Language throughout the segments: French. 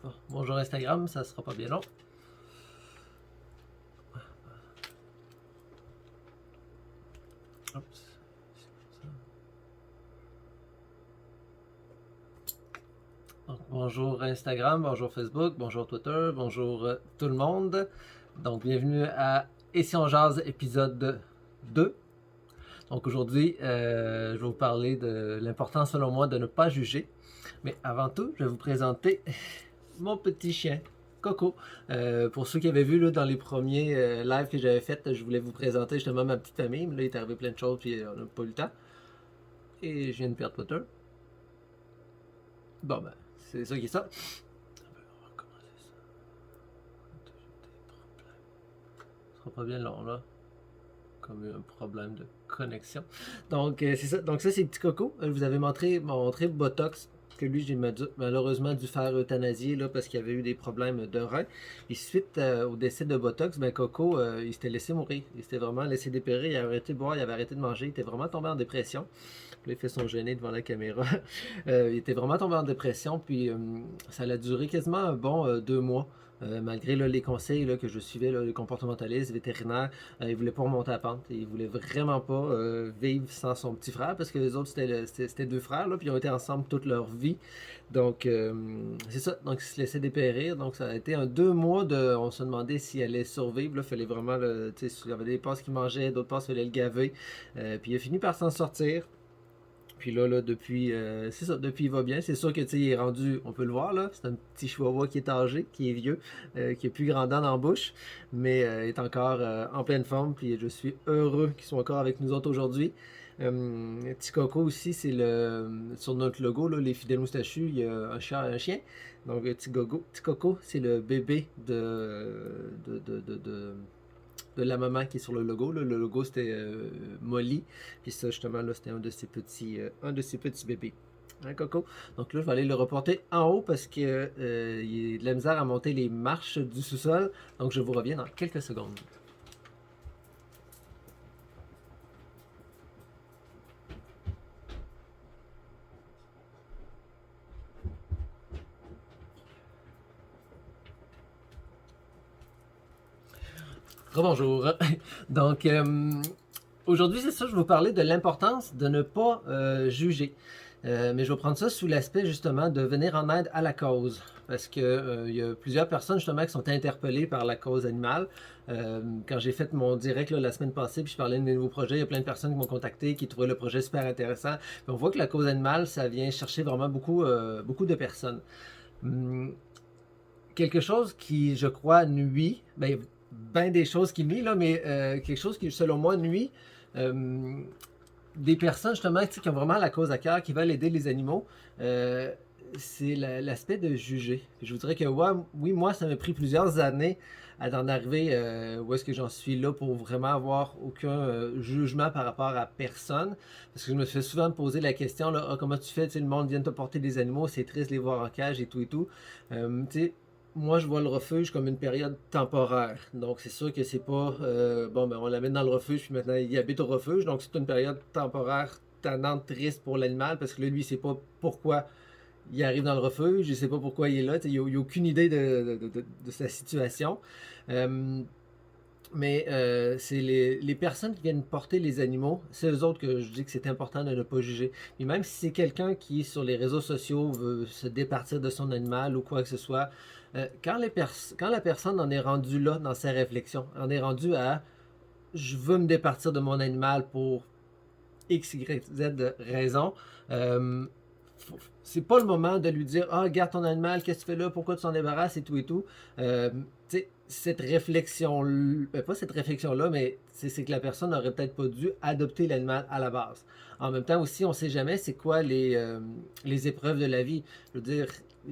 Bon, bonjour Instagram, ça sera pas bien long. Oups. Donc, bonjour Instagram, bonjour Facebook, bonjour Twitter, bonjour tout le monde. Donc, bienvenue à Et si on jase, épisode 2. Donc, aujourd'hui, je vais vous parler de l'importance, selon moi, de ne pas juger. Mais avant tout, je vais vous présenter mon petit chien, Coco. Pour ceux qui avaient vu là, dans les premiers lives que j'avais fait, je voulais vous présenter justement ma petite famille. Mais là, il est arrivé plein de choses, puis on n'a pas eu le temps. Et je viens de perdre Twitter. Bon, ben, c'est ça qui est ça. On va recommencer ça. Ce sera pas bien long, là. Comme un problème de connexion. Donc, c'est ça. Donc, ça, c'est Petit Coco. Vous avez montré Botox, que lui, j'ai malheureusement dû faire euthanasier là, parce qu'il avait eu des problèmes de rein. Et suite au décès de Botox, ben, Coco, il s'était laissé mourir. Il s'était vraiment laissé dépérir. Il avait arrêté de boire, il avait arrêté de manger. Il était vraiment tombé en dépression. Puis là, il fait son gêné devant la caméra. Il était vraiment tombé en dépression. Puis ça a duré quasiment un bon 2 mois. Malgré là, les conseils là, que je suivais, là, les comportementalistes, les vétérinaires, il voulait pas remonter à la pente. Il voulait vraiment pas vivre sans son petit frère parce que les autres, c'était 2 frères, là, puis ils ont été ensemble toute leur vie. Donc, c'est ça. Donc, ils se laissaient dépérir. Donc, ça a été un 2 mois de. On se demandait s'il allait survivre. Il fallait vraiment. Il y avait des passes qu'il mangeait, d'autres passes, il fallait le gaver. Puis, il a fini par s'en sortir. Puis là, depuis, c'est ça, depuis il va bien. C'est sûr que, tu sais, il est rendu, on peut le voir, là, c'est un petit chihuahua qui est âgé, qui est vieux, qui a plus grand dents dans la bouche, mais il est encore en pleine forme, puis je suis heureux qu'ils soient encore avec nous autres aujourd'hui. Petit Coco aussi, c'est sur notre logo, là, les fidèles moustachus, il y a un chat et un chien. Donc, Petit Coco, c'est le bébé de la maman qui est sur le logo. Là. Le logo, c'était Molly. Puis ça, justement, là, c'était un de ses petits bébés. Hein, Coco? Donc là, je vais aller le reporter en haut parce qu'il y a de la misère à monter les marches du sous-sol. Donc je vous reviens dans quelques secondes. Rebonjour. Donc, aujourd'hui, c'est ça, je vais vous parler de l'importance de ne pas juger. Mais je vais prendre ça sous l'aspect justement de venir en aide à la cause. Parce que il y a plusieurs personnes justement qui sont interpellées par la cause animale. Quand j'ai fait mon direct là, la semaine passée, puis je parlais de mes nouveaux projets, il y a plein de personnes qui m'ont contacté, qui trouvaient le projet super intéressant. Puis on voit que la cause animale, ça vient chercher vraiment beaucoup de personnes. Hum, Quelque chose qui, je crois, nuit, ben des choses qui nuit, là, mais quelque chose qui, selon moi, nuit, euh, des personnes, justement, qui ont vraiment la cause à cœur, qui veulent aider les animaux, c'est l'aspect de juger. Je vous dirais que, ouais, oui, moi, ça m'a pris plusieurs années à d'en arriver où est-ce que j'en suis là pour vraiment avoir aucun jugement par rapport à personne. Parce que je me fais souvent poser la question, là, ah, comment tu fais, tu sais, le monde vient te porter des animaux, c'est triste de les voir en cage et tout et tout. Tu sais, moi, je vois le refuge comme une période temporaire. Donc, c'est sûr que c'est pas bon, ben on l'amène dans le refuge, puis maintenant il habite au refuge. Donc, c'est une période temporaire, tannante, triste pour l'animal, parce que là, lui, il sait pas pourquoi il arrive dans le refuge, il sait pas pourquoi il est là. Il a aucune idée de sa situation. Euh, mais c'est les personnes qui viennent porter les animaux, c'est eux autres que je dis que c'est important de ne pas juger. Et même si c'est quelqu'un qui, sur les réseaux sociaux, veut se départir de son animal ou quoi que ce soit, quand la personne en est rendue là dans sa réflexion, en est rendue à je veux me départir de mon animal pour X, Y, Z raison, euh, c'est pas le moment de lui dire ah, garde ton animal, qu'est-ce que tu fais là, pourquoi tu t'en débarrasses et tout et tout. Cette réflexion, pas cette réflexion-là, mais c'est que la personne n'aurait peut-être pas dû adopter l'animal à la base. En même temps aussi, on sait jamais c'est quoi les épreuves de la vie. Je veux dire,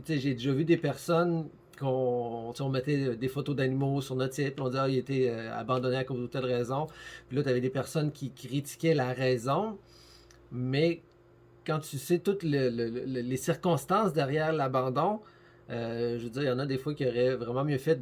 j'ai déjà vu des personnes on mettait des photos d'animaux sur notre site, on disait ah, il était abandonné à cause de telle raison. Puis là, tu avais des personnes qui critiquaient la raison, mais quand tu sais toutes les circonstances derrière l'abandon, je veux dire, il y en a des fois qui auraient vraiment mieux fait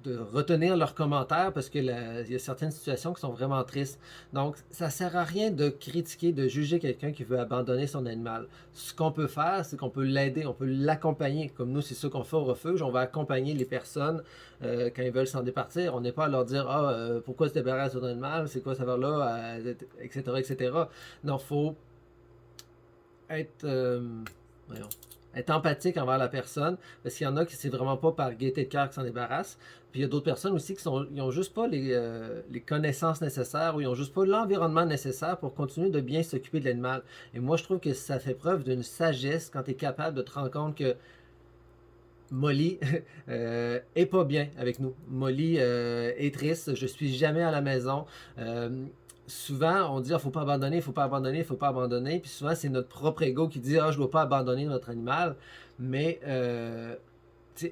de retenir leurs commentaires parce que il y a certaines situations qui sont vraiment tristes. Donc, ça sert à rien de critiquer, de juger quelqu'un qui veut abandonner son animal. Ce qu'on peut faire, c'est qu'on peut l'aider, on peut l'accompagner. Comme nous, c'est ce qu'on fait au refuge. On va accompagner les personnes quand ils veulent s'en départir. On n'est pas à leur dire pourquoi se débarrasser de ton animal, c'est quoi ça va là, etc., etc. Non, il faut être, voyons, être empathique envers la personne, parce qu'il y en a qui c'est vraiment pas par gaieté de cœur qui s'en débarrassent. Puis il y a d'autres personnes aussi qui ont juste pas les connaissances nécessaires ou ils ont juste pas l'environnement nécessaire pour continuer de bien s'occuper de l'animal. Et moi, je trouve que ça fait preuve d'une sagesse quand tu es capable de te rendre compte que Molly est pas bien avec nous. Molly est triste, je suis jamais à la maison. Souvent, on dit faut pas abandonner, faut pas abandonner, faut pas abandonner. Puis souvent, c'est notre propre ego qui dit je dois pas abandonner notre animal. Mais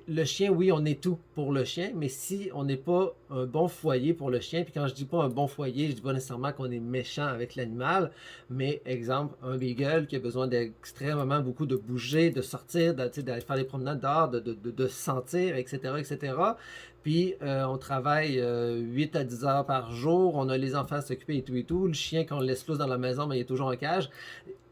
le chien, oui, on est tout pour le chien, mais si on n'est pas un bon foyer pour le chien, puis quand je dis pas un bon foyer, je dis pas nécessairement qu'on est méchant avec l'animal, mais exemple, un beagle qui a besoin d'extrêmement beaucoup de bouger, de sortir, d'aller faire des promenades dehors, de se sentir, etc., etc. Puis on travaille 8 à 10 heures par jour, on a les enfants à s'occuper et tout. Le chien, quand on le laisse loose dans la maison, mais il est toujours en cage.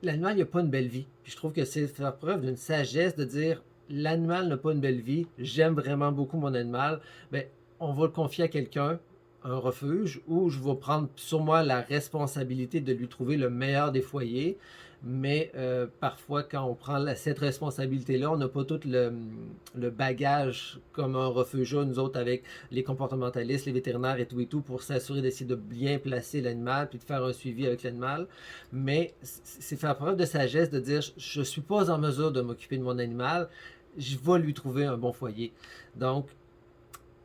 L'animal, il n'a pas une belle vie. Puis je trouve que c'est faire preuve d'une sagesse de dire l'animal n'a pas une belle vie, j'aime vraiment beaucoup mon animal, ben, on va le confier à quelqu'un, un refuge, où je vais prendre sur moi la responsabilité de lui trouver le meilleur des foyers. Mais parfois, quand on prend cette responsabilité-là, on n'a pas tout le bagage comme un refuge, nous autres, avec les comportementalistes, les vétérinaires et tout, pour s'assurer d'essayer de bien placer l'animal, puis de faire un suivi avec l'animal. Mais c'est faire preuve de sagesse de dire, je ne suis pas en mesure de m'occuper de mon animal, je vais lui trouver un bon foyer. Donc,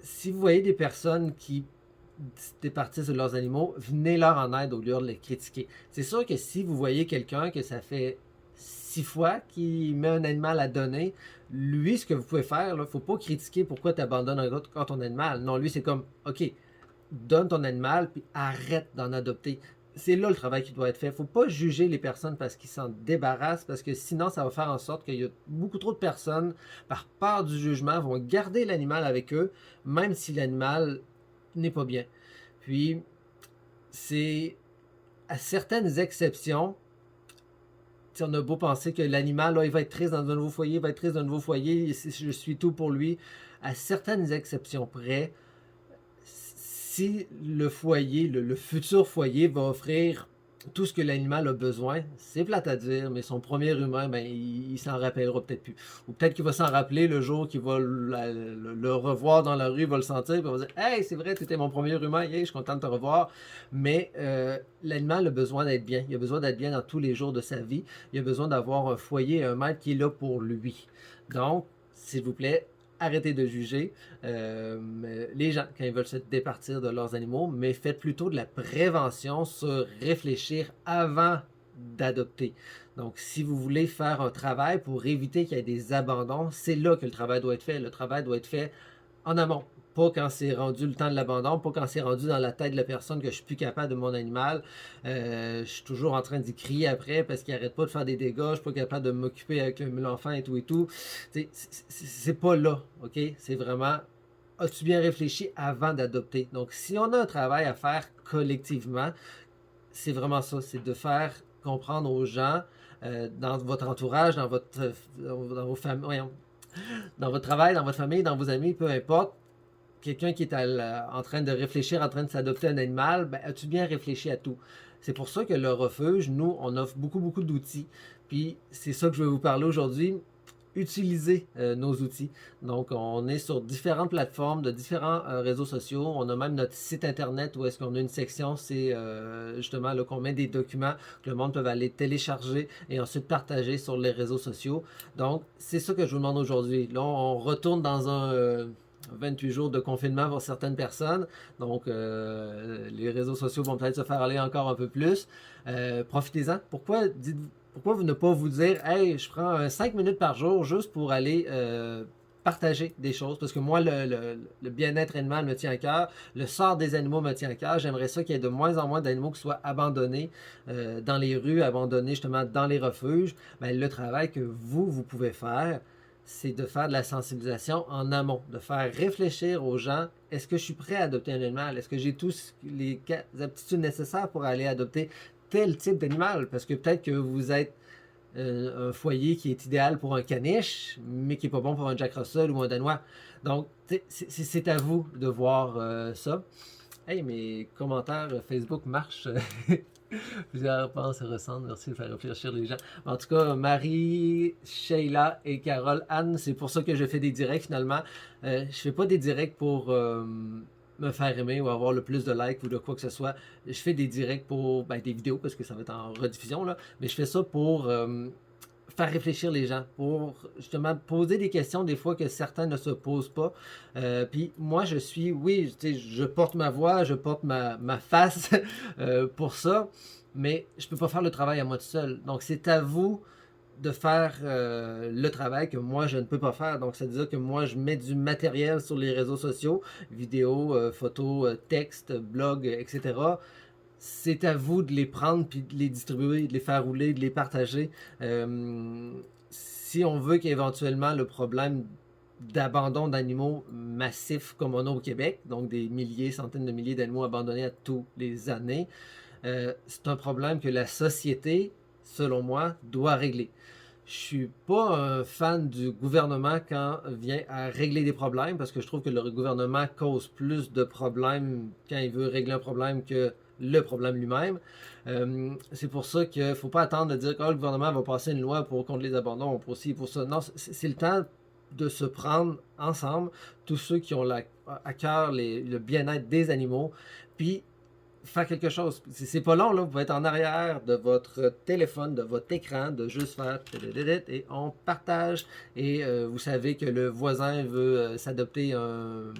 si vous voyez des personnes qui se départissent de leurs animaux, venez leur en aide au lieu de les critiquer. C'est sûr que si vous voyez quelqu'un que ça fait 6 fois qu'il met un animal à donner, lui, ce que vous pouvez faire, il ne faut pas critiquer pourquoi tu abandonnes encore ton animal. Non, lui, c'est comme, OK, donne ton animal, puis arrête d'en adopter. C'est là le travail qui doit être fait. Il ne faut pas juger les personnes parce qu'ils s'en débarrassent, parce que sinon, ça va faire en sorte qu'il y a beaucoup trop de personnes, par peur du jugement, vont garder l'animal avec eux, même si l'animal n'est pas bien. Puis, c'est à certaines exceptions, on a beau penser que l'animal, là, il va être triste dans un nouveau foyer, il va être triste dans un nouveau foyer, je suis tout pour lui. À certaines exceptions près, si le foyer, le futur foyer va offrir tout ce que l'animal a besoin, c'est plate à dire, mais son premier humain, ben, il s'en rappellera peut-être plus. Ou peut-être qu'il va s'en rappeler le jour qu'il va le revoir dans la rue, il va le sentir, puis il va dire « Hey, c'est vrai, tu étais mon premier humain, hey, je suis content de te revoir. » Mais l'animal a besoin d'être bien. Il a besoin d'être bien dans tous les jours de sa vie. Il a besoin d'avoir un foyer, un maître qui est là pour lui. Donc, s'il vous plaît, arrêtez de juger les gens quand ils veulent se départir de leurs animaux, mais faites plutôt de la prévention sur réfléchir avant d'adopter. Donc, si vous voulez faire un travail pour éviter qu'il y ait des abandons, c'est là que le travail doit être fait. Le travail doit être fait en amont. Pas quand c'est rendu le temps de l'abandon, pas quand c'est rendu dans la tête de la personne que je suis plus capable de mon animal. Je suis toujours en train d'y crier après parce qu'il arrête pas de faire des dégâts, je suis pas capable de m'occuper avec l'enfant et tout. C'est pas là, ok? C'est vraiment, as-tu bien réfléchi avant d'adopter? Donc, si on a un travail à faire collectivement, c'est vraiment ça, c'est de faire comprendre aux gens dans votre entourage, dans vos familles, dans votre travail, dans votre famille, dans vos amis, peu importe, quelqu'un qui est en train de réfléchir, en train de s'adopter un animal, ben, as-tu bien réfléchi à tout? C'est pour ça que le refuge, nous, on offre beaucoup, beaucoup d'outils. Puis c'est ça que je vais vous parler aujourd'hui. Utiliser nos outils. Donc, on est sur différentes plateformes, de différents réseaux sociaux. On a même notre site internet où est-ce qu'on a une section, c'est justement là qu'on met des documents que le monde peut aller télécharger et ensuite partager sur les réseaux sociaux. Donc, c'est ça que je vous demande aujourd'hui. Là, on retourne dans un 28 jours de confinement pour certaines personnes. Donc, les réseaux sociaux vont peut-être se faire aller encore un peu plus. Profitez-en. Pourquoi vous ne pas vous dire, hey, je prends 5 minutes par jour juste pour aller partager des choses? Parce que moi, le bien-être animal me tient à cœur. Le sort des animaux me tient à cœur. J'aimerais ça qu'il y ait de moins en moins d'animaux qui soient abandonnés dans les rues, abandonnés justement dans les refuges. Ben, le travail que vous pouvez faire, c'est de faire de la sensibilisation en amont, de faire réfléchir aux gens, est-ce que je suis prêt à adopter un animal? Est-ce que j'ai tous les aptitudes nécessaires pour aller adopter tel type d'animal? Parce que peut-être que vous êtes un foyer qui est idéal pour un caniche, mais qui n'est pas bon pour un Jack Russell ou un Danois. Donc, c'est à vous de voir ça. Hey, mes commentaires Facebook marchent. Plusieurs pensent se ressentent. Merci de faire réfléchir les gens. En tout cas, Marie, Sheila et Carole, Anne, c'est pour ça que je fais des directs finalement. Je fais pas des directs pour me faire aimer ou avoir le plus de likes ou de quoi que ce soit. Je fais des directs pour des vidéos parce que ça va être en rediffusion là. Mais je fais ça pour faire réfléchir les gens, pour justement poser des questions des fois que certains ne se posent pas. Puis moi, je porte ma voix, je porte ma face pour ça, mais je peux pas faire le travail à moi tout seul. Donc c'est à vous de faire le travail que moi je ne peux pas faire. Donc c'est-à-dire que moi je mets du matériel sur les réseaux sociaux, vidéos, photos, textes, blogs, etc. C'est à vous de les prendre, puis de les distribuer, de les faire rouler, de les partager. Si on veut qu'éventuellement le problème d'abandon d'animaux massifs comme on a au Québec, donc des milliers, centaines de milliers d'animaux abandonnés à tous les années, c'est un problème que la société, selon moi, doit régler. Je suis pas un fan du gouvernement quand vient à régler des problèmes parce que je trouve que le gouvernement cause plus de problèmes quand il veut régler un problème que le problème lui-même. C'est pour ça qu'il ne faut pas attendre de dire que le gouvernement va passer une loi pour contre les abandons, pour ci, pour ça. Non, c'est le temps de se prendre ensemble, tous ceux qui ont à cœur le bien-être des animaux, puis faire quelque chose. C'est pas long, là. Vous pouvez être en arrière de votre téléphone, de votre écran, de juste faire et on partage. Et vous savez que le voisin veut s'adopter un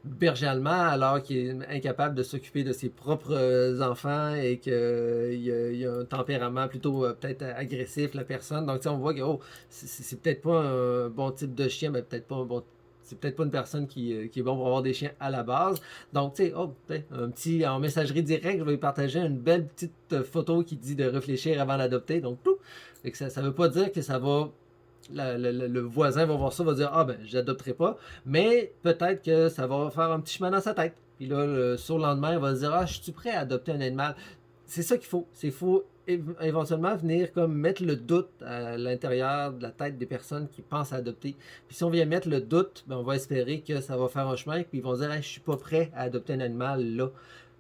berger allemand alors qu'il est incapable de s'occuper de ses propres enfants et qu'il a un tempérament plutôt peut-être agressif, la personne. Donc, on voit que c'est peut-être pas un bon type de chien, mais peut-être pas un bon c'est peut-être pas une personne qui est bon pour avoir des chiens à la base. Donc, tu sais, un petit, en messagerie directe, je vais lui partager une belle petite photo qui dit de réfléchir avant d'adopter. Donc, tout. Et que ça veut pas dire que ça va le voisin va voir ça, va dire j'adopterai pas, mais peut-être que ça va faire un petit chemin dans sa tête. Puis là, sur le lendemain, il va se dire je suis prêt à adopter un animal. C'est ça qu'il faut. Il faut éventuellement venir comme mettre le doute à l'intérieur de la tête des personnes qui pensent à adopter. Puis si on vient mettre le doute, on va espérer que ça va faire un chemin, puis ils vont dire je suis pas prêt à adopter un animal là.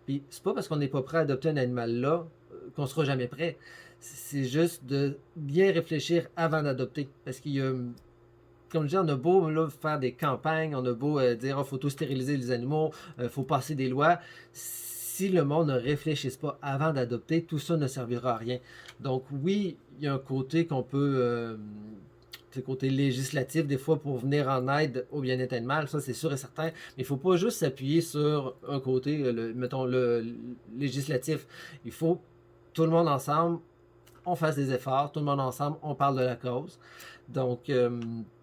Puis c'est pas parce qu'on n'est pas prêt à adopter un animal là qu'on sera jamais prêt. C'est juste de bien réfléchir avant d'adopter. Parce qu'il y a, comme je dis, on a beau là, faire des campagnes, on a beau dire faut tout stériliser les animaux, faut passer des lois. Si le monde ne réfléchisse pas avant d'adopter, tout ça ne servira à rien. Donc oui, il y a un côté qu'on peut... côté législatif, des fois, pour venir en aide au bien-être animal, ça c'est sûr et certain. Mais il ne faut pas juste s'appuyer sur un côté, mettons, le législatif. Il faut tout le monde ensemble, on fasse des efforts, tout le monde ensemble, on parle de la cause. Donc,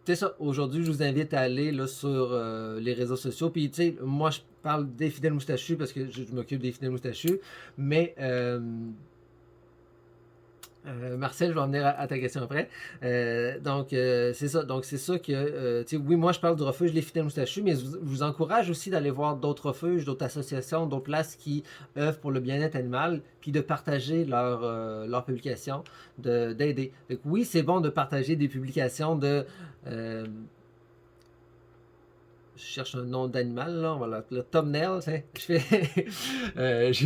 c'est ça. Aujourd'hui, je vous invite à aller là, sur les réseaux sociaux. Puis, tu sais, moi, je parle des fidèles moustachus parce que je m'occupe des fidèles moustachus. Mais Marcel, je vais en venir à ta question après. Donc, c'est ça. Donc, c'est ça que, oui, moi, je parle du refuge Les Fidèles Moustachus, mais je vous encourage aussi d'aller voir d'autres refuges, d'autres associations, d'autres places qui œuvrent pour le bien-être animal, puis de partager leurs publications, d'aider. Donc, oui, c'est bon de partager des publications de... je cherche un nom d'animal, là, on va l'appeler thumbnail, j'ai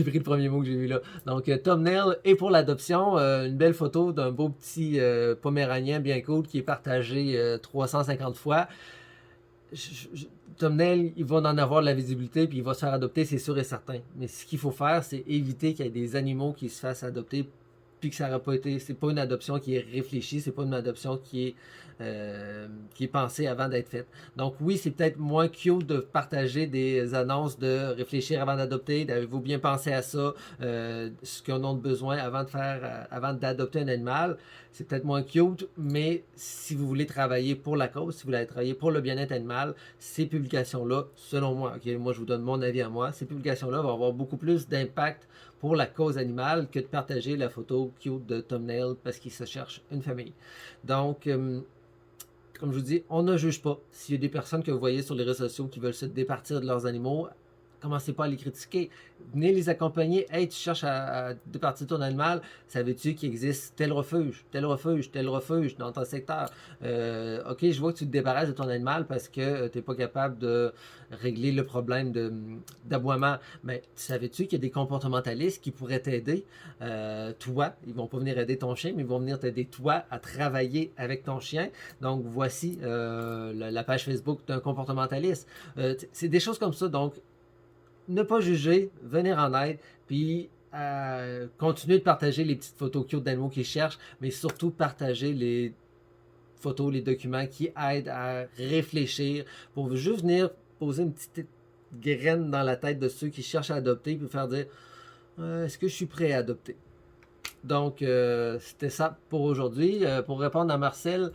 pris le premier mot que j'ai vu là. Donc, thumbnail et pour l'adoption, une belle photo d'un beau petit poméranien bien cool qui est partagé 350 fois. Thumbnail, il va en avoir de la visibilité puis il va se faire adopter, c'est sûr et certain. Mais ce qu'il faut faire, c'est éviter qu'il y ait des animaux qui se fassent adopter puis que ça n'aurait pas été, c'est pas une adoption qui est réfléchie, c'est pas une adoption qui est pensée avant d'être faite. Donc oui, c'est peut-être moins cute de partager des annonces de réfléchir avant d'adopter, d'avez-vous bien pensé à ça, ce qu'on a besoin avant d'adopter un animal. C'est peut-être moins cute, mais si vous voulez travailler pour la cause, si vous voulez travailler pour le bien-être animal, ces publications-là, selon moi, moi je vous donne mon avis à moi, ces publications-là vont avoir beaucoup plus d'impact pour la cause animale que de partager la photo cute de thumbnail parce qu'il se cherche une famille. Donc, comme je vous dis, on ne juge pas. S'il y a des personnes que vous voyez sur les réseaux sociaux qui veulent se départir de leurs animaux, commencez pas à les critiquer. Venez les accompagner. Hey, tu cherches à départir ton animal. Savais-tu qu'il existe tel refuge, tel refuge, tel refuge dans ton secteur? Ok, je vois que tu te débarrasses de ton animal parce que tu n'es pas capable de régler le problème d'aboiement. Mais savais-tu qu'il y a des comportementalistes qui pourraient t'aider? Toi, ils vont pas venir aider ton chien, mais ils vont venir t'aider toi à travailler avec ton chien. Donc voici la page Facebook d'un comportementaliste. C'est des choses comme ça. Donc ne pas juger, venir en aide, puis continuer de partager les petites photos cute d'animaux qu'ils cherchent, mais surtout partager les photos, les documents qui aident à réfléchir pour juste venir poser une petite graine dans la tête de ceux qui cherchent à adopter, puis faire dire est-ce que je suis prêt à adopter? Donc, c'était ça pour aujourd'hui. Pour répondre à Marcel,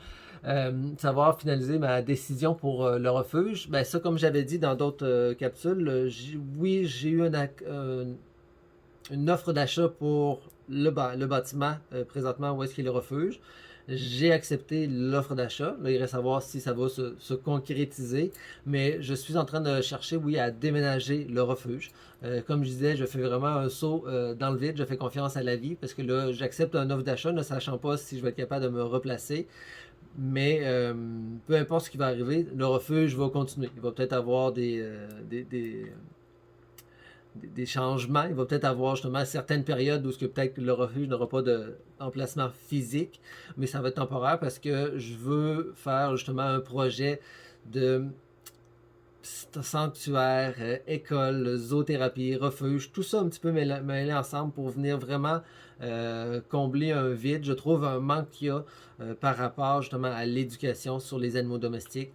savoir finaliser ma décision pour le refuge, ben ça, comme j'avais dit dans d'autres capsules, oui, j'ai eu une offre d'achat pour le bâtiment présentement où est-ce qu'il est le refuge. J'ai accepté l'offre d'achat. Là, il reste à savoir si ça va se concrétiser. Mais je suis en train de chercher, oui, à déménager le refuge. Comme je disais, je fais vraiment un saut dans le vide. Je fais confiance à la vie parce que là, j'accepte une offre d'achat ne sachant pas si je vais être capable de me replacer. Mais peu importe ce qui va arriver, le refuge va continuer. Il va peut-être avoir des changements. Il va peut-être avoir justement certaines périodes où peut-être le refuge n'aura pas d'emplacement physique, mais ça va être temporaire parce que je veux faire justement un projet de sanctuaire, école, zoothérapie, refuge, tout ça un petit peu mêlé ensemble pour venir vraiment combler un vide. Je trouve un manque qu'il y a par rapport justement à l'éducation sur les animaux domestiques,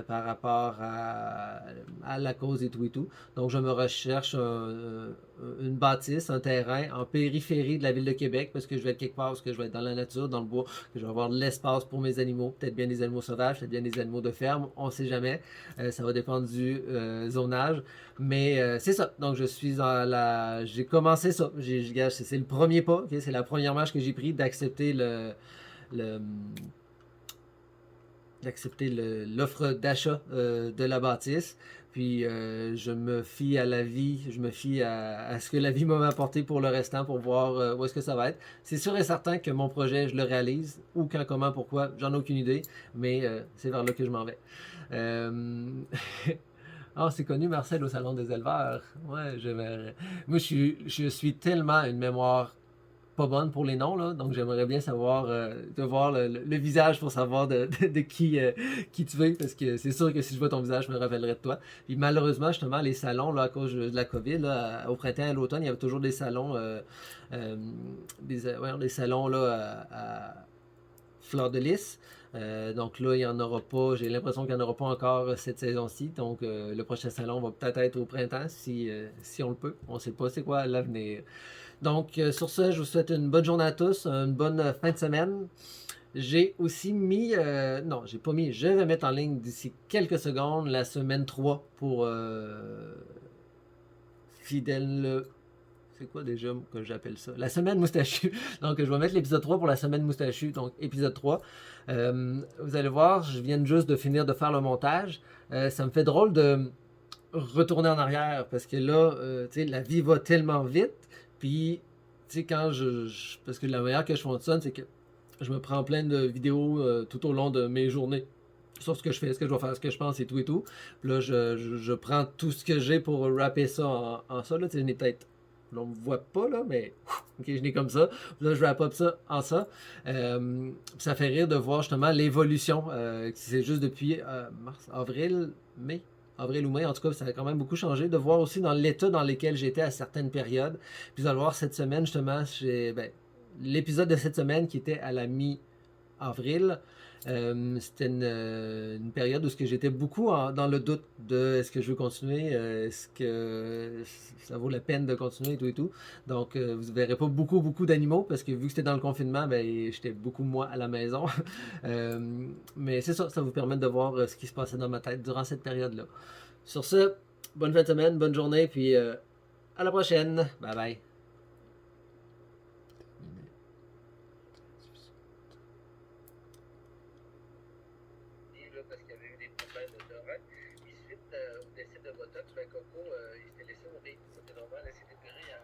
par rapport à la cause et tout et tout. Donc je me recherche une bâtisse, un terrain en périphérie de la ville de Québec parce que je vais être quelque part parce que je vais être dans la nature, dans le bois, que je vais avoir de l'espace pour mes animaux, peut-être bien des animaux sauvages, peut-être bien des animaux de ferme, on ne sait jamais. Ça va dépendre du zonage. Mais c'est ça. Donc, je suis dans la. J'ai commencé ça. C'est le premier pas. Okay? C'est la première marche que j'ai pris d'accepter le d'accepter l'offre d'achat de la bâtisse. Puis je me fie à la vie, je me fie à ce que la vie m'a apporté pour le restant pour voir où est-ce que ça va être. C'est sûr et certain que mon projet, je le réalise. Où, quand, comment, pourquoi, j'en ai aucune idée. Mais c'est vers là que je m'en vais. Ah, c'est connu, Marcel, au Salon des éleveurs. Ouais, moi, je suis tellement une mémoire pas bonne pour les noms, là, donc j'aimerais bien savoir, de voir le visage pour savoir de qui tu es, parce que c'est sûr que si je vois ton visage, je me rappellerai de toi. Puis malheureusement, justement, les salons, là, à cause de la COVID, là, au printemps et à l'automne, il y avait toujours des salons, des salons là, à Fleur de Lys. Donc là, il n'y en aura pas. J'ai l'impression qu'il n'y en aura pas encore cette saison-ci. Donc le prochain salon va peut-être être au printemps si on le peut. On ne sait pas c'est quoi l'avenir. Donc sur ce, je vous souhaite une bonne journée à tous, une bonne fin de semaine. J'ai aussi mis, non, j'ai pas mis, je vais mettre en ligne d'ici quelques secondes la semaine 3 pour Fidèle. C'est quoi déjà que j'appelle ça? La semaine moustachue. Donc, je vais mettre l'épisode 3 pour la semaine moustachue. Donc, épisode 3. Vous allez voir, je viens juste de finir de faire le montage. Ça me fait drôle de retourner en arrière parce que là, tu sais, la vie va tellement vite. Puis, tu sais, quand parce que la manière que je fonctionne, c'est que je me prends plein de vidéos tout au long de mes journées sur ce que je fais, ce que je dois faire, ce que je pense et tout et tout. Puis là, je prends tout ce que j'ai pour rapper ça en ça. Là, tu sais, je n'ai peut-être on me voit pas là, mais ok, je n'ai comme ça. Là, je wrap up ça en ça. Ça fait rire de voir justement l'évolution. C'est juste depuis mars, avril, mai. Avril ou mai, en tout cas, ça a quand même beaucoup changé. De voir aussi dans l'état dans lequel j'étais à certaines périodes. Puis de le voir cette semaine, justement, l'épisode de cette semaine qui était à la mi-avril. C'était une période où j'étais beaucoup dans le doute de est-ce que je veux continuer, est-ce que ça vaut la peine de continuer et tout. Donc, vous ne verrez pas beaucoup d'animaux parce que vu que c'était dans le confinement, ben, j'étais beaucoup moi à la maison. Mais c'est ça, ça vous permet de voir ce qui se passait dans ma tête durant cette période-là. Sur ce, bonne fin de semaine, bonne journée, puis à la prochaine. Bye bye. parce qu'il y avait eu des problèmes d'oreille. Puis suite au décès de Botox, ben Coco, il s'était laissé mourir. C'était normal, elle s'était opérée